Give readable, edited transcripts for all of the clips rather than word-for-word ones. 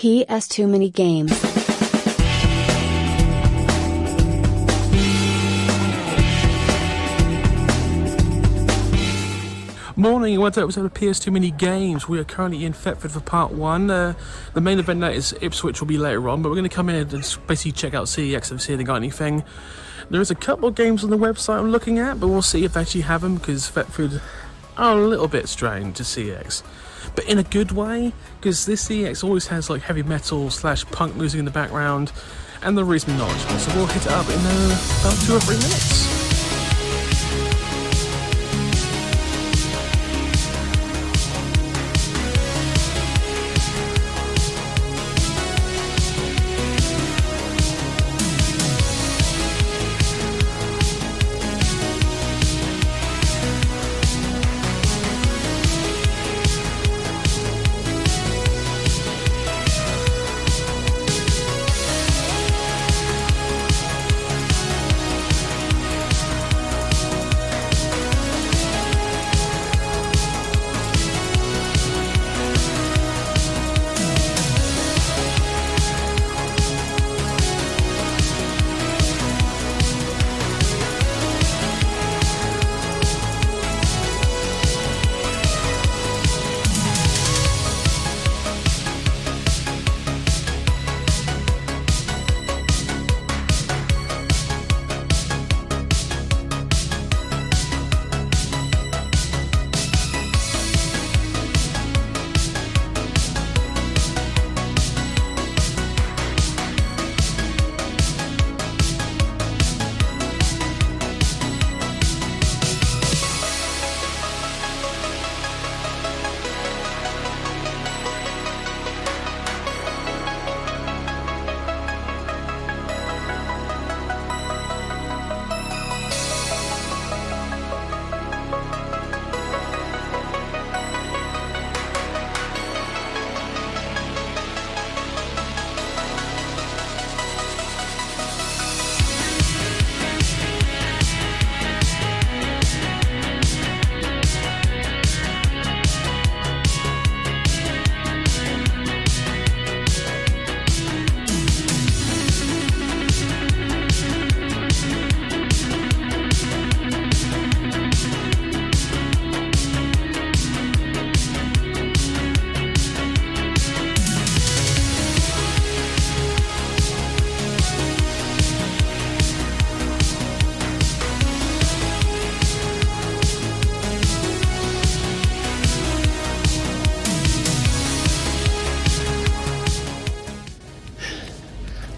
PS2 mini games. Morning, and welcome to an episode of PS2 Mini Games. We are currently in Thetford for part 1. The main event night is Ipswich will be later on, but we're going to come in and basically check out CEX and see if they got anything. There is a couple of games on the website I'm looking at, but we'll see if they actually have them, because Thetford are a little bit strange to CEX. But in a good way, because this CEX always has like heavy metal / punk music in the background, and they're reasonably knowledgeable, so we'll hit it up in about 2 or 3 minutes.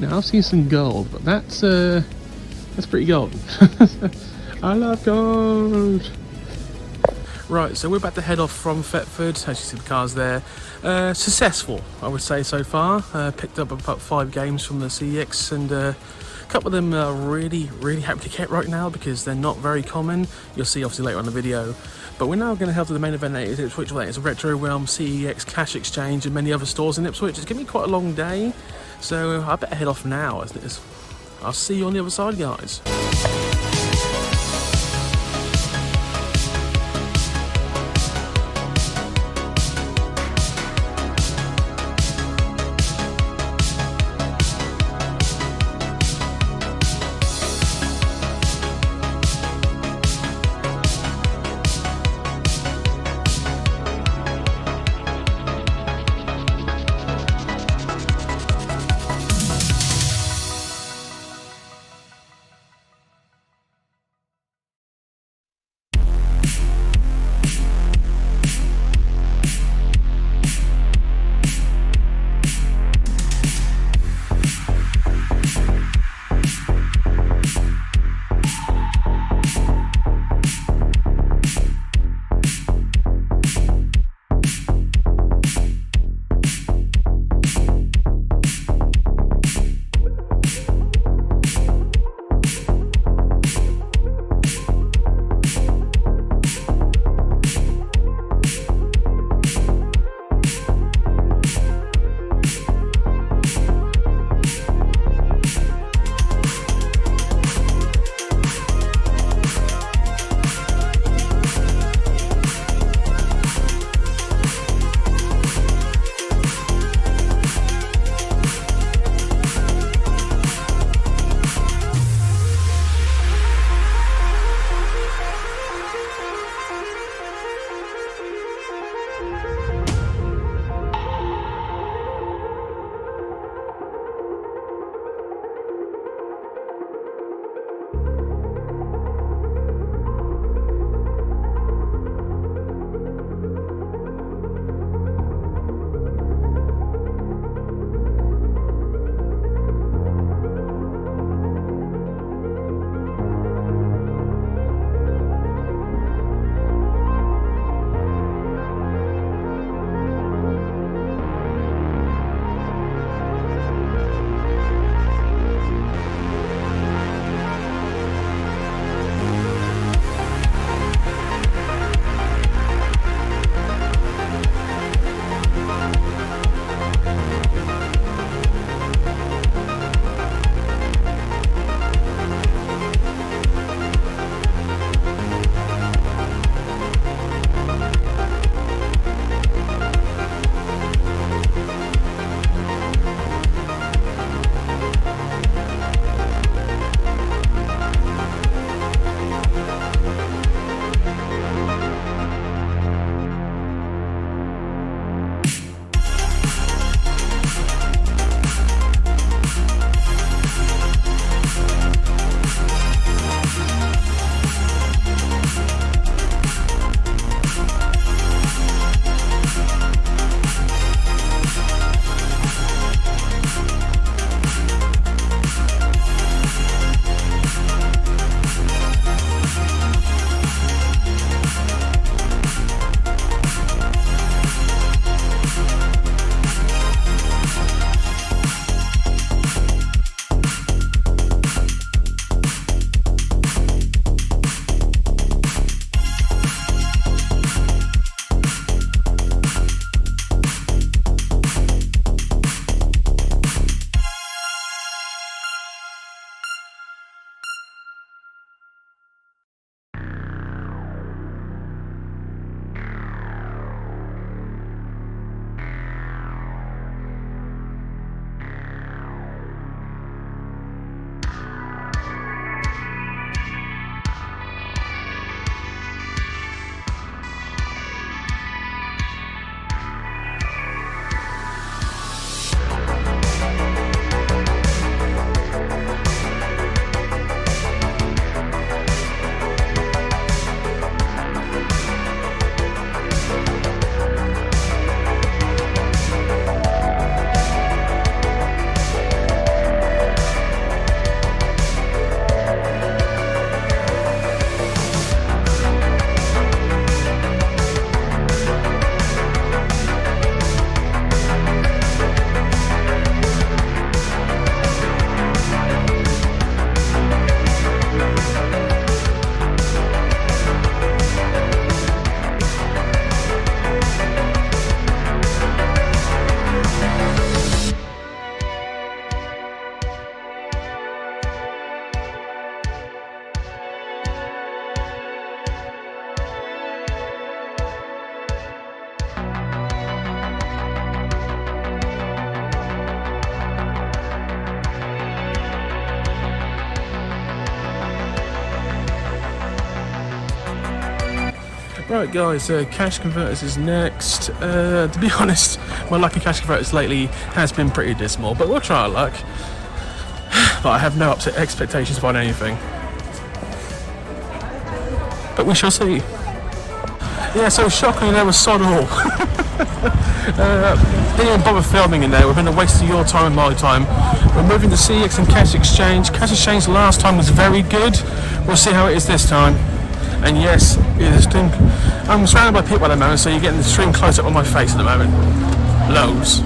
Now I've seen some gold, but that's pretty golden. I love gold. Right, so we're about to head off from Thetford. As you see the cars there. Successful, I would say, so far. Picked up about 5 games from the CEX, and a couple of them are really happy to get right now because they're not very common. You'll see obviously later on in the video. But we're now going to head to the main event at Ipswich. It's a Retro Realm, CEX, Cash Exchange, and many other stores in Ipswich. It's going to be quite a long day, so I better head off now. I'll see you on the other side, guys. Right guys, cash converters is next. To be honest, my luck in cash converters lately has been pretty dismal, but we'll try our luck. But I have no expectations about anything. But we shall see. Yeah, so shockingly there was sod all. Didn't even bother filming in there. We've been a waste of your time and my time. We're moving to CX and cash exchange. Cash exchange last time was very good. We'll see how it is this time. And yes, I'm surrounded by people at the moment, so you're getting the stream close up on my face at the moment. Loads.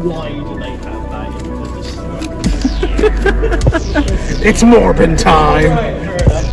Why do they have that in the It's Morbin time! Right, fair enough.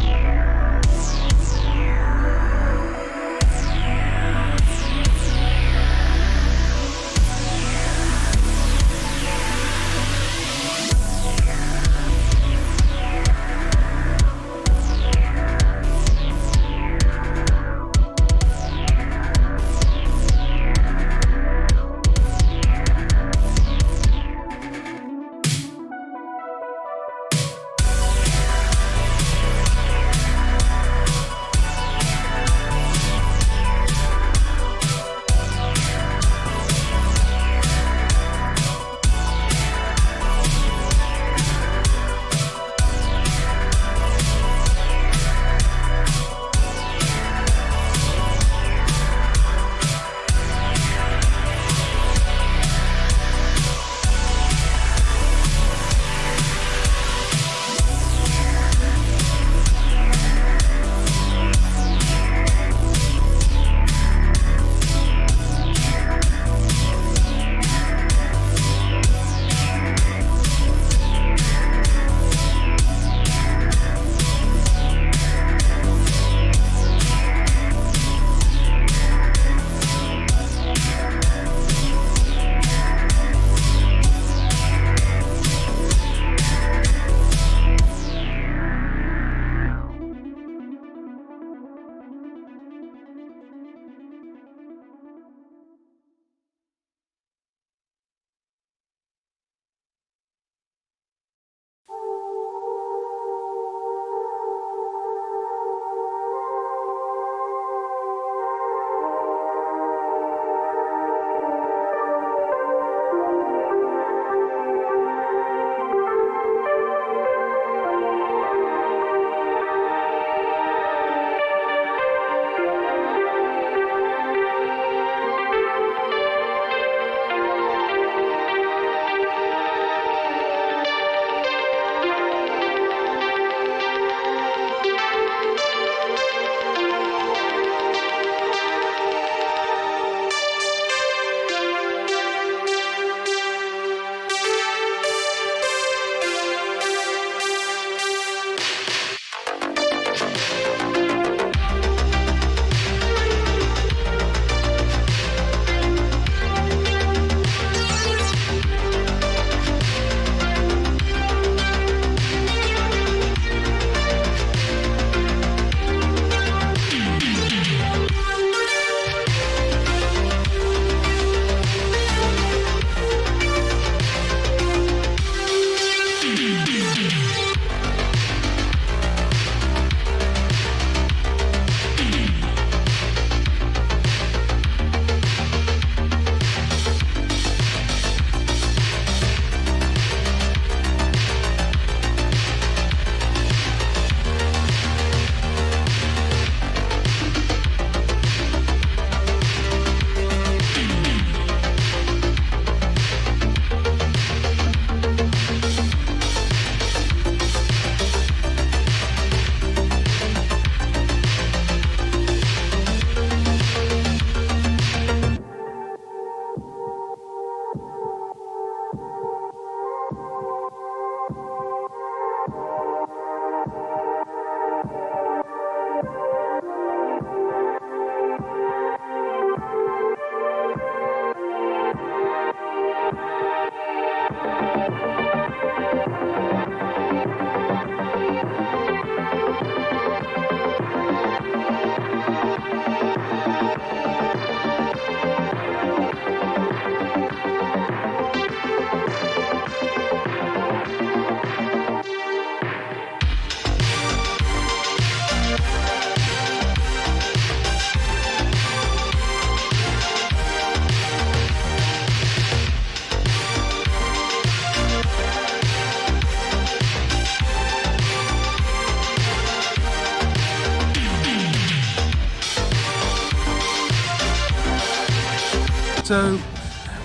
so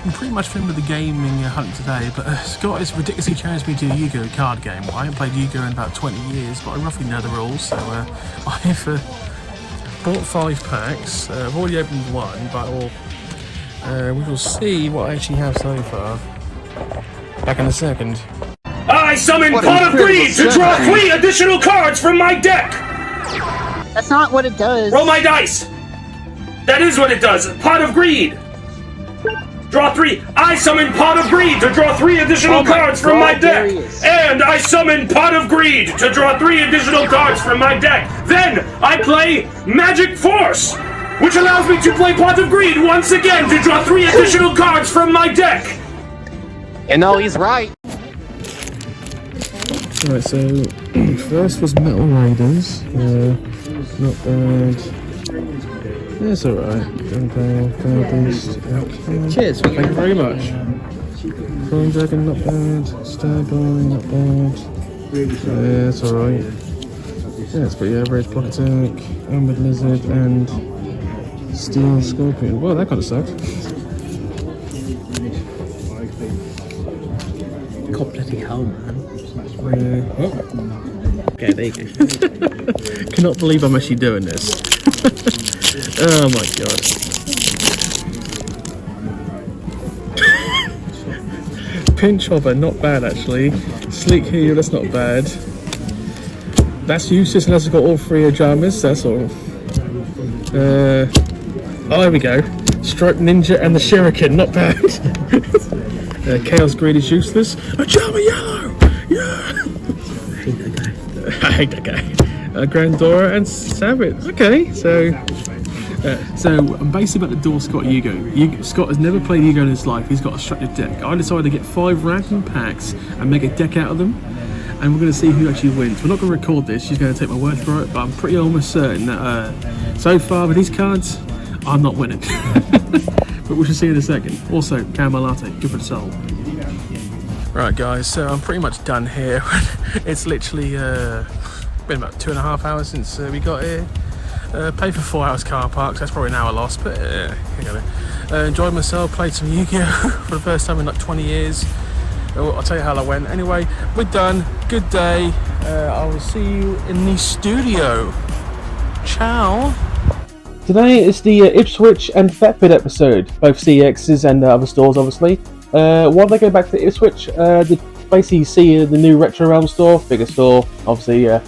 I'm pretty much finished with the gaming hunt today, but Scott has ridiculously challenged me to a Yu-Gi-Oh card game. Well, I haven't played Yu-Gi-Oh in about 20 years, but I roughly know the rules, so I've bought 5 packs. I've already opened one, but we will see what I actually have so far. Back in a second. I summon Pot of Greed to draw 3 additional cards from my deck! That's not what it does. Roll my dice! That is what it does! Pot of Greed! Draw 3. I summon Pot of Greed to draw 3 additional cards from my deck! And I summon Pot of Greed to draw 3 additional cards from my deck! Then I play Magic Force, which allows me to play Pot of Greed once again to draw 3 additional cards from my deck! You know he's right. Right, so first was Metal Raiders. Not bad. Yeah, it's alright. Cheers, thank you very much. Chrome Dragon, not bad. Starboy, not bad. Yeah, it's alright. Yeah, it's pretty average. Block Attack, Armored Lizard, and Steel Scorpion. Well, that kind of sucked. God bloody hell, man. Oh. Okay, there you go. Cannot believe I'm actually doing this. Oh my god. Pinch Hopper, not bad actually. Sleek Heel, that's not bad. That's useless unless I've got all 3 Ajamas, that's all. Oh, there we go. Stripe Ninja and the Shuriken, not bad. Chaos Greed is useless. Ajama Yellow! Yeah! I hate that guy. Grandora and Savage. Okay, so I'm basically about to duel Scott Yu-Gi-Oh! Scott has never played Yu-Gi-Oh! In his life. He's got a structured deck. I decided to get 5 random packs and make a deck out of them. And we're going to see who actually wins. We're not going to record this. She's going to take my word for it. But I'm pretty almost certain that so far with these cards, I'm not winning. But we shall see in a second. Also, caramel latte, good for the soul. Right guys, so I'm pretty much done here. It's literally been about 2.5 hours since we got here. Paid for 4 hours car park, so that's probably an hour lost, but enjoyed myself, played some Yu-Gi-Oh! For the first time in like 20 years. I'll tell you how that went. Anyway, we're done. Good day. I will see you in the studio. Ciao. Today is the Ipswich and Thetford episode, both CEXs and other stores obviously. Why did I go back to Ipswich? To basically see the new Retro Realm store, bigger store, obviously. I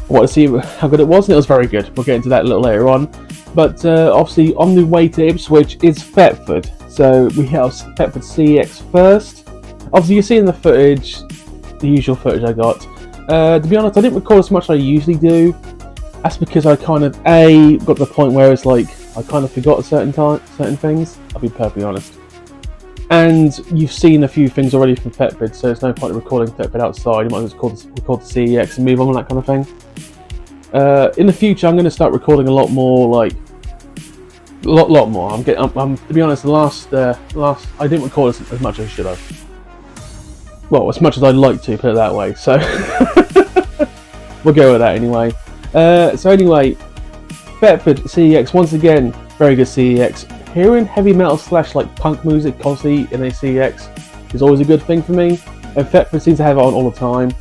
wanted to see how good it was, and it was very good. We'll get into that a little later on. But obviously on the way to Ipswich is Thetford. So we have Thetford CEX first. Obviously you're seeing the footage, the usual footage I got. To be honest, I didn't record as much as I usually do. That's because I kind of got to the point where it's like I kind of forgot certain things. I'll be perfectly honest. And you've seen a few things already from Thetford, so there's no point in recording Thetford outside. You might as well record the CEX and move on and that kind of thing. In the future, I'm going to start recording a lot more, like a lot more. I'm to be honest, the last I didn't record as much as I should have. Well, as much as I'd like to, put it that way. So we'll go with that anyway. So anyway, Thetford CEX once again, very good CEX. Hearing heavy metal / like punk music constantly in a CEX is always a good thing for me, and Thetford seems to have it on all the time.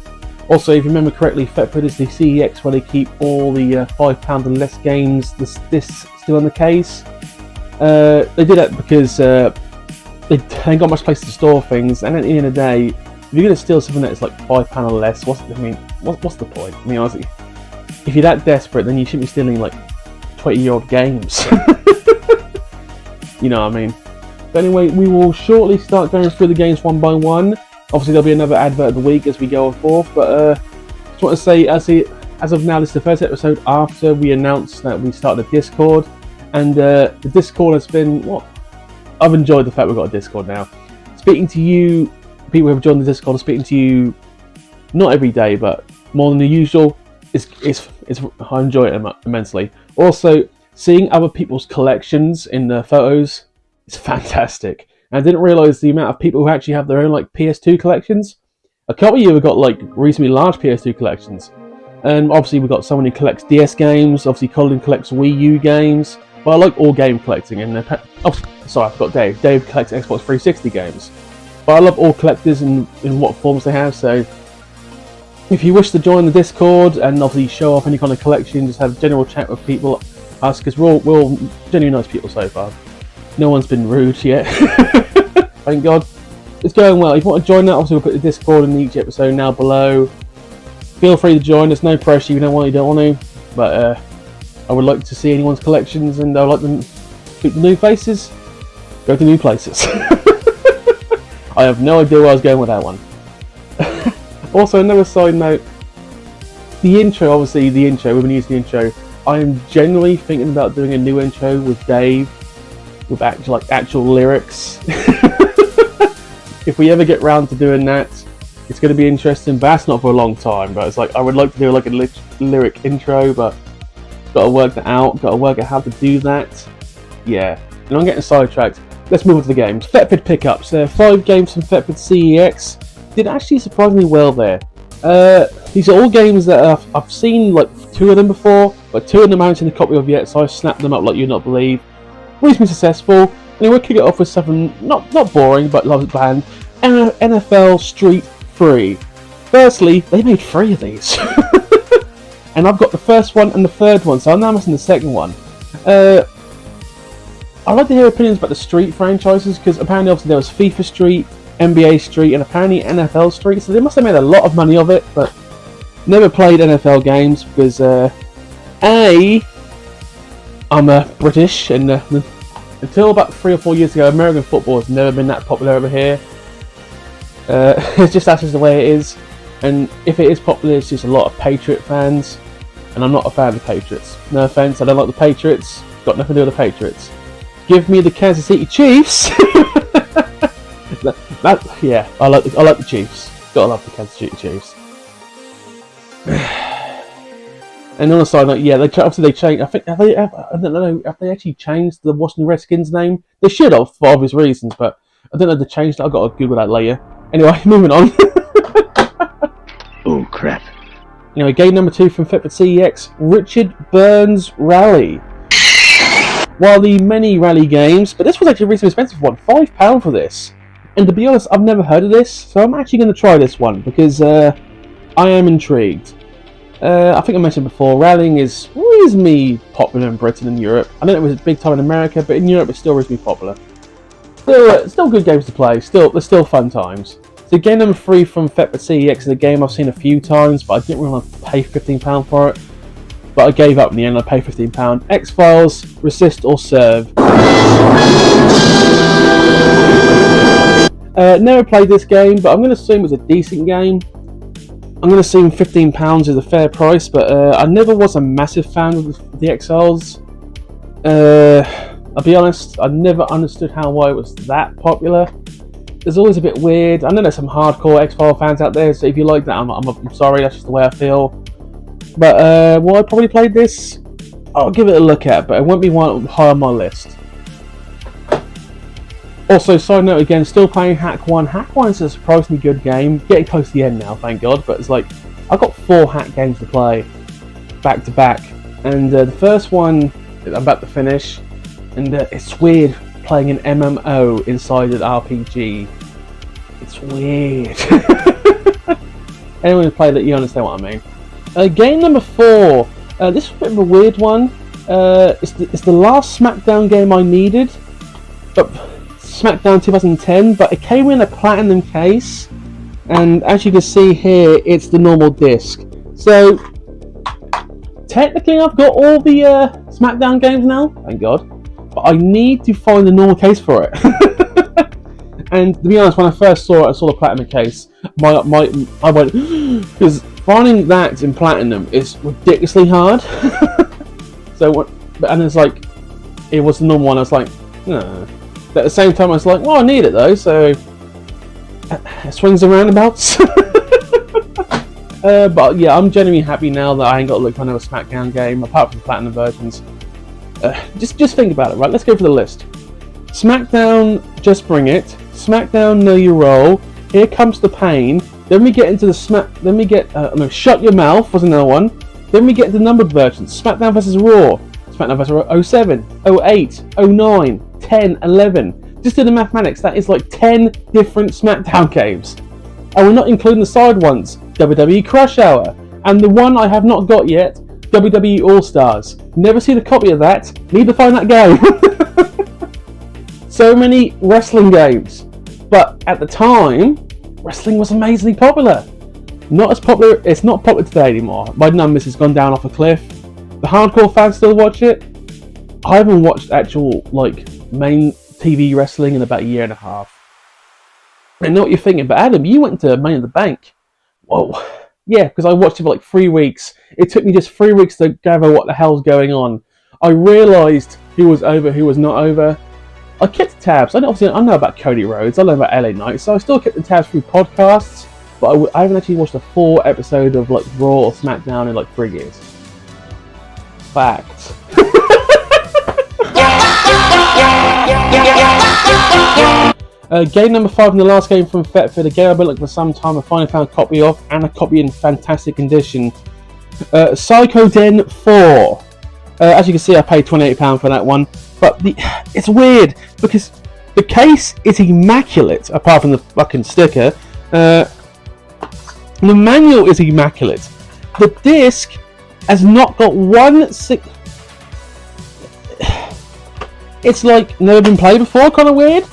Also, if you remember correctly, Thetford is the CEX where they keep all the £5 and less games. This still in the case. They did that because they ain't got much place to store things, and at the end of the day, if you're going to steal something that's like £5 or less, what's the point? I mean, honestly, if you're that desperate, then you shouldn't be stealing like 20-year-old games. You know what I mean? But anyway, we will shortly start going through the games one by one. Obviously, there'll be another advert of the week as we go on forth. But just want to say, as of now, this is the first episode after we announced that we started a Discord. And the Discord has been, I've enjoyed the fact we've got a Discord now. Speaking to you, people who have joined the Discord, speaking to you, not every day, but more than the usual, I enjoy it immensely. Also, seeing other people's collections in the photos is fantastic. And I didn't realise the amount of people who actually have their own like PS2 collections. A couple of you have got like reasonably large PS2 collections. And obviously we've got someone who collects DS games, obviously Colin collects Wii U games. But I like all game collecting, and oh, sorry, I forgot Dave. Dave collects Xbox 360 games. But I love all collectors in what forms they have, so if you wish to join the Discord and obviously show off any kind of collection, just have a general chat with people, us, because we're all genuinely nice people so far. No one's been rude yet. Thank God. It's going well. If you want to join that, obviously we'll put the Discord in each episode now below. Feel free to join. There's no pressure. You don't want to. But I would like to see anyone's collections, and I would like them to meet the new faces. Go to new places. I have no idea where I was going with that one. Also, another side note. The intro, obviously the intro, we've been using the intro. I am genuinely thinking about doing a new intro with Dave, with actual lyrics. If we ever get round to doing that, it's going to be interesting, but that's not for a long time. But it's like, I would like to do like a lyric intro, but got to work that out, got to work out how to do that. Yeah, and I'm getting sidetracked. Let's move on to the games. Thetford pickups. 5 games from Thetford CEX. Did actually surprisingly well there. These are all games that I've seen like 2 of them before, but 2 of them I haven't seen a copy of yet, so I snapped them up like you'd not believe. Reasonably successful. And we'll kick it off with something not boring, but love it bland. NFL Street 3. Firstly, they made 3 of these. And I've got the first one and the third one, so I'm now missing the second one. I'd like to hear opinions about the Street franchises, because apparently obviously there was FIFA Street, NBA Street, and apparently NFL Street, so they must have made a lot of money of it, but never played NFL games, because I'm British, and until about 3 or 4 years ago, American football has never been that popular over here. It's just that's just the way it is, and if it is popular, it's just a lot of Patriot fans, and I'm not a fan of the Patriots. No offense, I don't like the Patriots. Got nothing to do with the Patriots. Give me the Kansas City Chiefs. Yeah, I like the Chiefs. Gotta love the Kansas City Chiefs. And on the side note, yeah, they changed. I think I don't know if they actually changed the Washington Redskins name. They should have for obvious reasons, but I don't know if they changed it. I've got to Google that later. Anyway, moving on. Oh crap! Anyway, game number 2 from Thetford CEX, Richard Burns Rally. While the many rally games, but this was actually a reasonably expensive one, £5 for this. And to be honest, I've never heard of this, so I'm actually going to try this one because I am intrigued. I think I mentioned before, rallying is reasonably popular in Britain and Europe. I don't know if it was big time in America, but in Europe it's still reasonably popular. Still good games to play, they're still fun times. So game number 3 from Thetford CEX is a game I've seen a few times, but I didn't really want to pay £15 for it. But I gave up in the end, I paid £15. X-Files, Resist or Serve. Never played this game, but I'm going to assume it's a decent game. I'm going to assume £15 is a fair price, but I never was a massive fan of the X-Files. I'll be honest, I never understood why it was that popular. It's always a bit weird. I know there's some hardcore X-Files fans out there, so if you like that, I'm sorry, that's just the way I feel. But will I probably play this? I'll give it a look at, but it won't be one high on my list. Also, side note again, still playing Hack 1. Hack 1 is a surprisingly good game. Getting close to the end now, thank God. But it's like, I've got 4 Hack games to play, back to back. And the first one, I'm about to finish. And it's weird playing an MMO inside an RPG. It's weird. Anyone who's played it, you understand what I mean. Game number 4. This is a bit of a weird one. It's the last SmackDown game I needed. But SmackDown 2010, but it came in a platinum case, and as you can see here, it's the normal disc. So technically I've got all the SmackDown games now, thank God, but I need to find the normal case for it. And to be honest, when I first saw it, I saw the platinum case, I went, because finding that in platinum is ridiculously hard. And it's like, it was the normal one, I was like, no. But at the same time, I was like, well, I need it though, so swings and roundabouts. But yeah, I'm genuinely happy now that I ain't got to look for another SmackDown game, apart from the platinum versions. Just think about it, right? Let's go for the list. SmackDown, Just Bring It. SmackDown, Know Your Role. Here Comes the Pain. Then we get into the Shut Your Mouth was another one. Then we get into the numbered versions. SmackDown vs. Raw. SmackDown vs. 07, 08, 09, 10, 11. Just do the mathematics, that is like 10 different SmackDown games. And we're not including the side ones, WWE Crush Hour, and the one I have not got yet, WWE All-Stars. Never seen a copy of that, need to find that game. So many wrestling games. But at the time, wrestling was amazingly popular. Not as popular, it's not popular today anymore. My numbers has gone down off a cliff. The hardcore fans still watch it. I haven't watched actual main TV wrestling in about a year and a half. I know what you're thinking, but Adam, you went to Money in the Bank. Whoa. Yeah, because I watched it for 3 weeks. It took me just 3 weeks to gather what the hell's going on. I realised who was over, who was not over. I kept the tabs. I know about Cody Rhodes. I know about LA Knight, so I still kept the tabs through podcasts. But I haven't actually watched a full episode of Raw or SmackDown in 3 years. Fact. Game number 5 in the last game from Thetford, a game I've been looking for some time. I finally found a copy of, and a copy in fantastic condition. Psycho Den 4. As you can see, I paid £28 for that one. But it's weird, because the case is immaculate, apart from the fucking sticker. The manual is immaculate. The disc has not got one It's never been played before, kind of weird.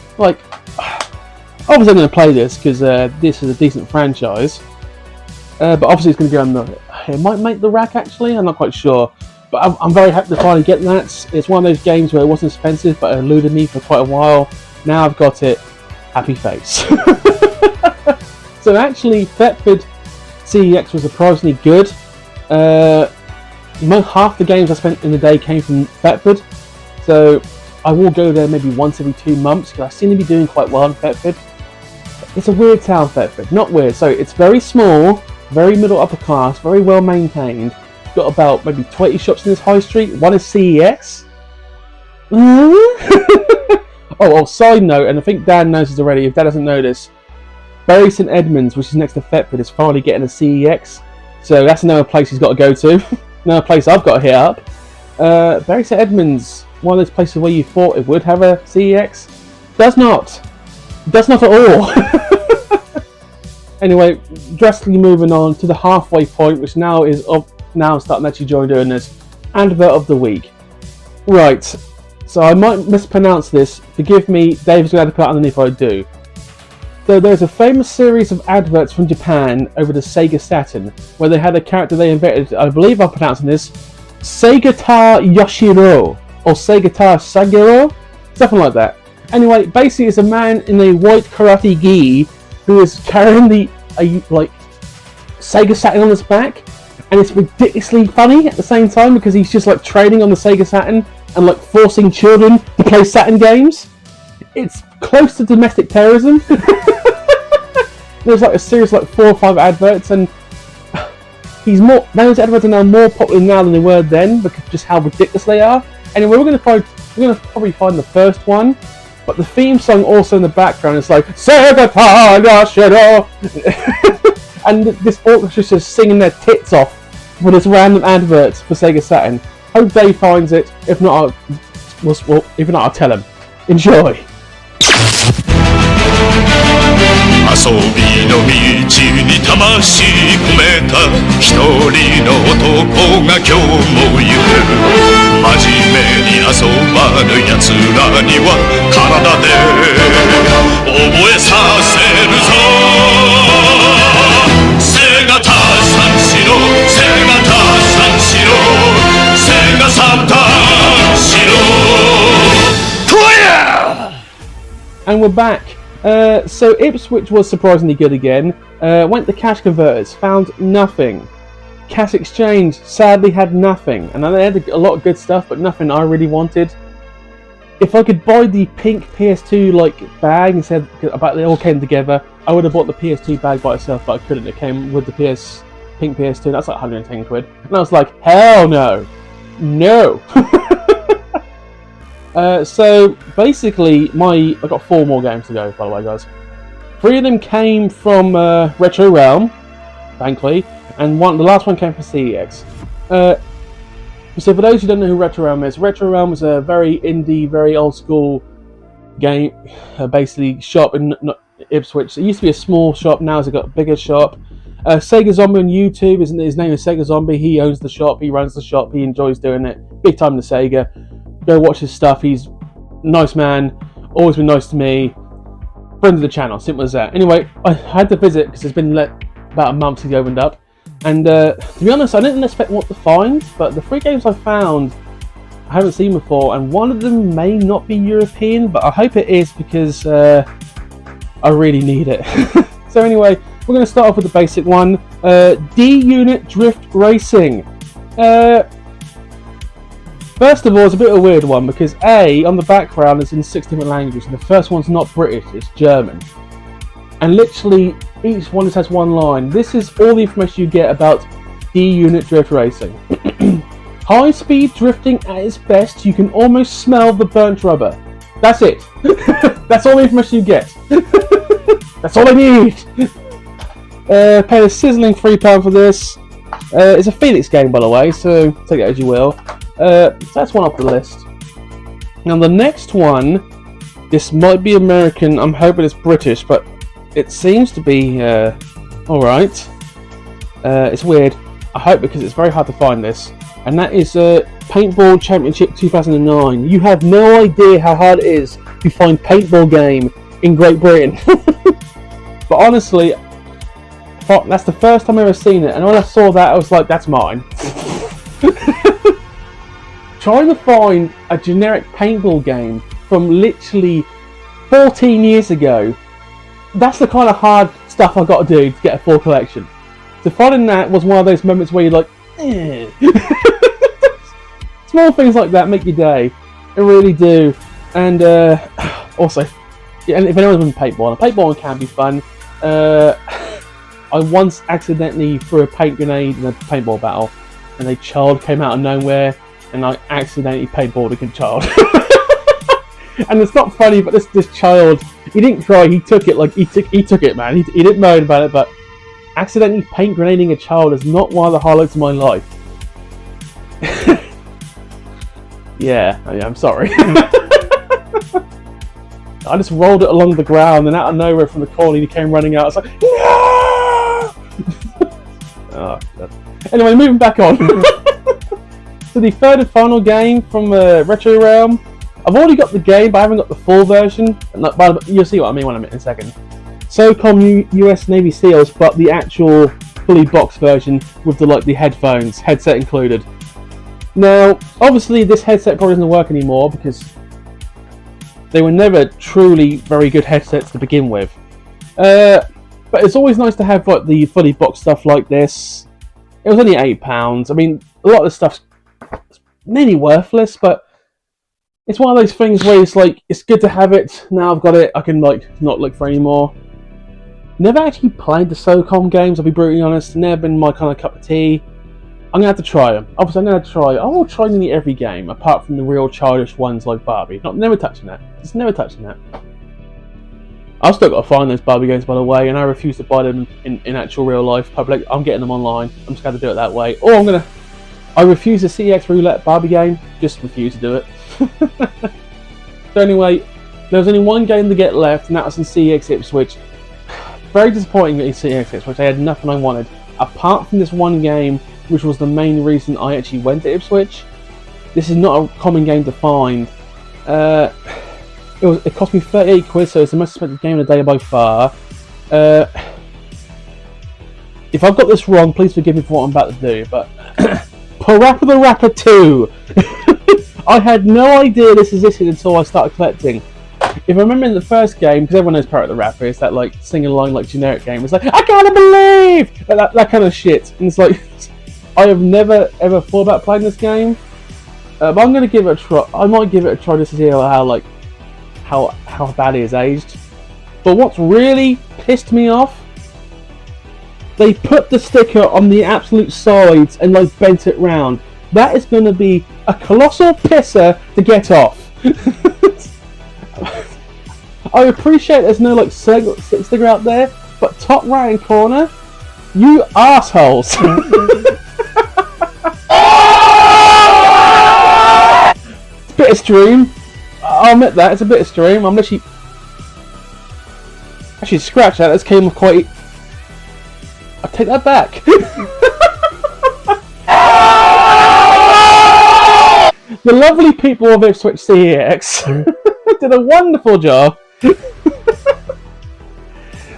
Obviously I'm going to play this because this is a decent franchise. But obviously it's going to go on it might make the rack actually, I'm not quite sure. But I'm very happy to finally get that. It's one of those games where it wasn't expensive, but it eluded me for quite a while. Now I've got it. Happy face. So actually, Thetford CEX was surprisingly good. Half the games I spent in the day came from Thetford. So I will go there maybe once every 2 months, because I seem to be doing quite well in Thetford. It's a weird town, Thetford. Not weird. So it's very small, very middle upper class, very well maintained. Got about maybe 20 shops in this high street. One is CEX. Side note, and I think Dan knows this already, if Dan doesn't know this, Bury St Edmunds, which is next to Thetford, is finally getting a CEX. So that's another place he's got to go to. Another place I've got to hit up. Bury St Edmunds, one of those places where you thought it would have a CEX. Does not. Does not at all. Anyway, drastically moving on to the halfway point, which now is up. Now I'm starting to actually enjoy doing this. Advert of the week. Right, so I might mispronounce this. Forgive me, Dave's going to have to put it underneath if I do. So there's a famous series of adverts from Japan over the Sega Saturn, where they had a character they invented, I believe I'm pronouncing this, Segata Yoshiro, or Segata Sagiro, something like that. Anyway, basically it's a man in a white karate gi who is carrying Sega Saturn on his back. And it's ridiculously funny at the same time, because he's just training on the Sega Saturn and forcing children to play Saturn games. It's close to domestic terrorism. There's a series of 4 or 5 adverts, and those adverts are now more popular now than they were then, because just how ridiculous they are. Anyway, we're going to probably find the first one, but the theme song also in the background is Sega Yoshiro. And this orchestra's just singing their tits off for this random adverts for Sega Saturn. Hope Dave finds it. If not, I'll tell him. Enjoy. 遊びの道に魂込めた一人の男が今日も行く真面目に遊ばぬ奴らには体で覚えさせるぞ背がたさんしろ背がたさんしろ背がさんたんしろ And we're back. So Ipswich was surprisingly good again. Went to Cash Converters, found nothing. Cash Exchange sadly had nothing, and they had a lot of good stuff, but nothing I really wanted. If I could buy the pink PS2 bag instead, about they all came together, I would have bought the PS2 bag by itself, but I couldn't. It came with the pink PS2. That's 110 quid, and I was like, hell no, no. So basically, I got 4 more games to go, by the way, guys. 3 of them came from Retro Realm, thankfully, and the last one came from CEX. So for those who don't know who Retro Realm is a very indie, very old school game, basically shop in Ipswich. It used to be a small shop, now it's got a bigger shop. Sega Zombie on YouTube, his name is Sega Zombie. He owns the shop, he runs the shop, he enjoys doing it. Big time to Sega. Go watch his stuff, he's a nice man, always been nice to me. Friend of the channel, simple as that. Anyway, I had to visit because it's been about a month since he opened up. And to be honest, I didn't expect what to find, but the 3 games I found I haven't seen before, and one of them may not be European, but I hope it is because I really need it. So anyway, we're going to start off with the basic one. D-Unit Drift Racing. First of all, it's a bit of a weird one because on the background it's in 6 different languages, and the first one's not British, it's German. And literally, each one just has one line. This is all the information you get about D-Unit Drift Racing. High-speed drifting at its best, you can almost smell the burnt rubber. That's it. That's all the information you get. That's all I need. Pay a sizzling £3 for this. It's a Felix game, by the way, so take it as you will. So that's one off the list. Now the next one, this might be American, I'm hoping it's British, but it seems to be alright. It's weird, I hope, because it's very hard to find this. And that is Paintball Championship 2009. You have no idea how hard it is to find paintball game in Great Britain. But honestly, that's the first time I've ever seen it, and when I saw that I was like, that's mine. Trying to find a generic paintball game from literally 14 years ago, that's the kind of hard stuff I've got to do to get a full collection. So finding that was one of those moments where you're like, eh. Small things like that make your day. They really do. And also, and if anyone's been paintball can be fun. I once accidentally threw a paint grenade in a paintball battle, and a child came out of nowhere, and I accidentally paintballed a good child. And it's not funny, but this child, he didn't cry, he took it, like, he took it, man. He didn't moan about it, but accidentally paint grenading a child is not one of the highlights of my life. Yeah, I'm sorry. I just rolled it along the ground, and out of nowhere from the corner he came running out. I was like, no! Oh, God. Anyway, moving back on. So the third and final game from Retro Realm. I've already got the game, but I haven't got the full version. You'll see what I mean when I'm in a second. SOCOM US Navy SEALs, but the actual fully boxed version with the headphones, headset included. Now, obviously this headset probably doesn't work anymore because they were never truly very good headsets to begin with. But it's always nice to have the fully boxed stuff like this. It was only £8. I mean, a lot of the stuff's nearly worthless, but it's one of those things where it's like, it's good to have it. Now I've got it, I can not look for any more. Never actually played the SOCOM games, I'll be brutally honest. Never been my kind of cup of tea. I'm going to have to try them. Obviously, I'm going to try. I will try nearly every game, apart from the real childish ones like Barbie. Never touching that. Just never touching that. I've still got to find those Barbie games, by the way, and I refuse to buy them in actual real life public. I'm getting them online. I'm just going to do it that way. Or I refuse the CX Roulette Barbie game. Just refuse to do it. So anyway, there was only one game to get left, and that was in CX Ipswich. Very disappointing in CX Ipswich. I had nothing I wanted apart from this one game, which was the main reason I actually went to Ipswich. This is not a common game to find. It cost me 38 quid, so it's the most expensive game of the day by far. If I've got this wrong, please forgive me for what I'm about to do, but Parappa the Rapper 2! I had no idea this existed until I started collecting. If I remember in the first game, because everyone knows Parappa the Rapper, it's that sing-along generic game. It's like, I can't believe! That kind of shit. And it's like, I have never ever thought about playing this game. But I'm going to give it a try. I might give it a try just to see how bad it is aged. But what's really pissed me off, they put the sticker on the absolute sides and bent it round. That is going to be a colossal pisser to get off. I appreciate there's no sticker out there, but top right hand corner, you assholes. bit extreme. I'll admit that, it's a bit extreme. I'm literally... Actually, scratch that, this came off quite... I take that back. The lovely people of Ipswich CEX did a wonderful job.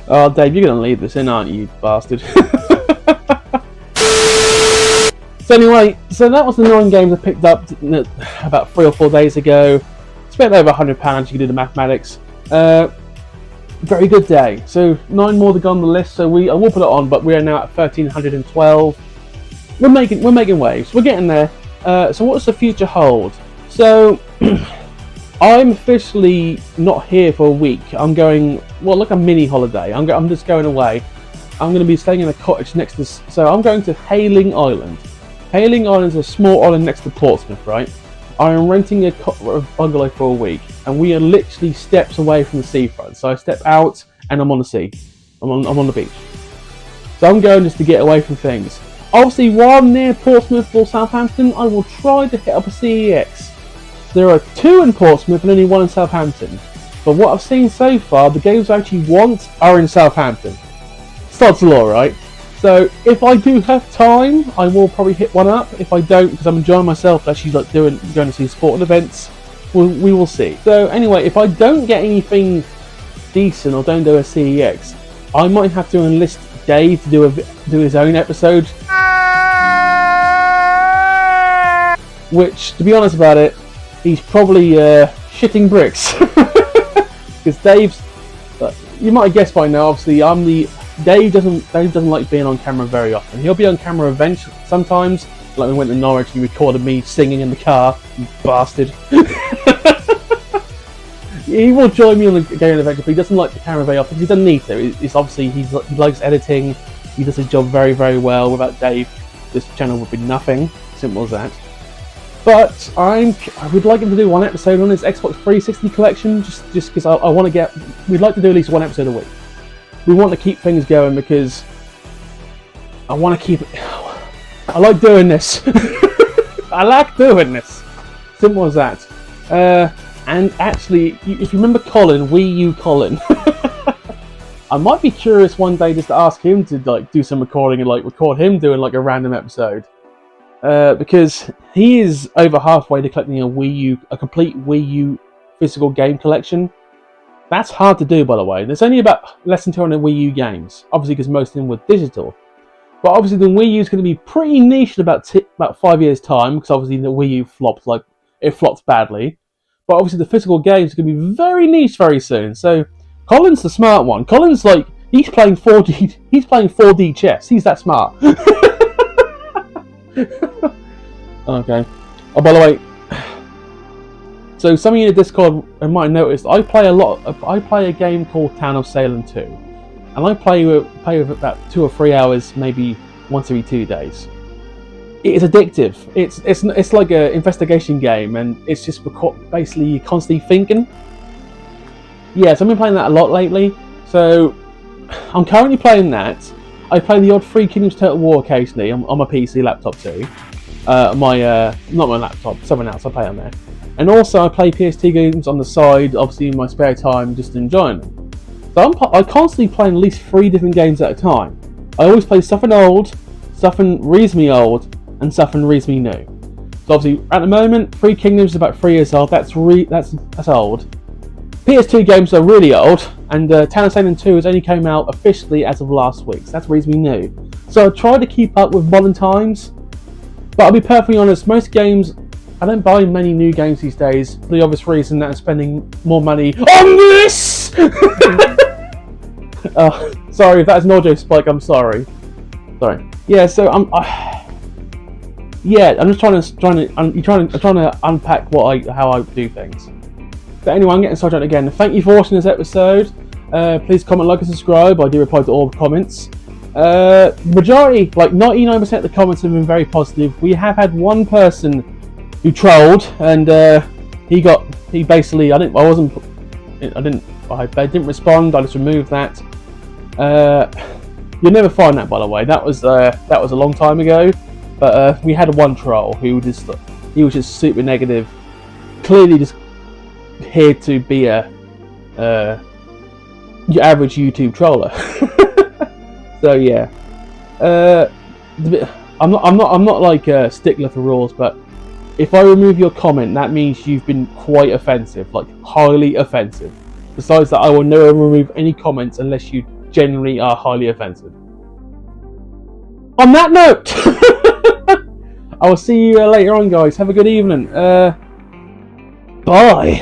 Oh, Dave, you're going to leave this in, aren't you bastard? So anyway, so that was the 9 games I picked up about 3 or 4 days ago. Spent over £100, you can do the mathematics. Very good day. So 9 more to go on the list, so I will put it on, but we are now at 1,312. We're making waves, we're getting there. So what does the future hold? So I'm officially not here for a week. I'm going, well, like a mini holiday. I'm just going away. I'm going to be staying in a cottage next to, so I'm going to Hayling Island. Hayling Island is a small island next to Portsmouth, right? I am renting a bungalow for a week, and we are literally steps away from the seafront. So I step out, and I'm on the sea. I'm on the beach. So I'm going just to get away from things. Obviously, while I'm near Portsmouth or Southampton, I will try to hit up a CEX. There are 2 in Portsmouth and only 1 in Southampton. But what I've seen so far, the games I actually want are in Southampton. Starts the law, right? So if I do have time, I will probably hit one up. If I don't, because I'm enjoying myself, actually like going to see sporting events, we will see. So anyway, if I don't get anything decent or don't do a CEX, I might have to enlist Dave to do his own episode. Which, to be honest about it, he's probably shitting bricks. Because Dave's, you might have guessed by now, obviously Dave doesn't like being on camera very often. He'll be on camera eventually, sometimes, like we went to Norwich and he recorded me singing in the car, you bastard. He will join me on the game eventually, but he doesn't like the camera very often. He doesn't need to. It's obviously he likes editing. He does his job very, very well. Without Dave, this channel would be nothing. Simple as that. But I would like him to do one episode on his Xbox 360 collection, just because I want to get. We'd like to do at least one episode a week. We want to keep things going because I want to keep it. I like doing this. I like doing this. Simple as that. And actually, if you remember Colin, Wii U Colin, I might be curious one day just to ask him to like do some recording and like record him doing like a random episode. Because he is over halfway to collecting a complete Wii U physical game collection. That's hard to do, by the way. There's only about less than 200 Wii U games, obviously because most of them were digital. But obviously the Wii U is going to be pretty niche in about 5 years' time, because obviously the Wii U flopped badly. But obviously the physical games are going to be very niche very soon. So Colin's the smart one. Colin's like, he's playing 4D chess. He's that smart. Okay. Oh, by the way, so some of you in the Discord might have noticed I play a game called Town of Salem 2, and I play with about 2 or 3 hours, maybe once every 2 days. It is addictive. It's like an investigation game, and it's just basically constantly thinking. Yeah, so I've been playing that a lot lately. So I'm currently playing that. I play the odd 3 Kingdoms Total War occasionally on my PC laptop too. Not my laptop, something else I play on there. And also I play PS2 games on the side, obviously in my spare time, just enjoying them. So I'm constantly playing at least 3 different games at a time. I always play something old, something reasonably old, and something reasonably new. So obviously at the moment, 3 Kingdoms is about 3 years old. That's old. PS2 games are really old, and Town of Salem 2 has only came out officially as of last week, so that's reasonably new. So I try to keep up with modern times, but I'll be perfectly honest, most games, I don't buy many new games these days, for the obvious reason that I'm spending more money on this! Sorry, if that's an audio spike, I'm sorry. Sorry. Yeah, so I'm just trying to unpack how I do things. But anyway, I'm getting sidetracked again. Thank you for watching this episode. Please comment, like, and subscribe. I do reply to all the comments. Majority, like 99% of the comments have been very positive. We have had one person who trolled, and I didn't respond. I just removed that. You'll never find that, by the way. That was a long time ago. But we had one troll who he was just super negative. clearly just here to be a your average YouTube troller. So yeah, I'm not like a stickler for rules, but if I remove your comment, that means you've been quite offensive, like highly offensive. Besides that, I will never remove any comments unless you genuinely are highly offensive. On that note, I will see you later on, guys. Have a good evening. Bye.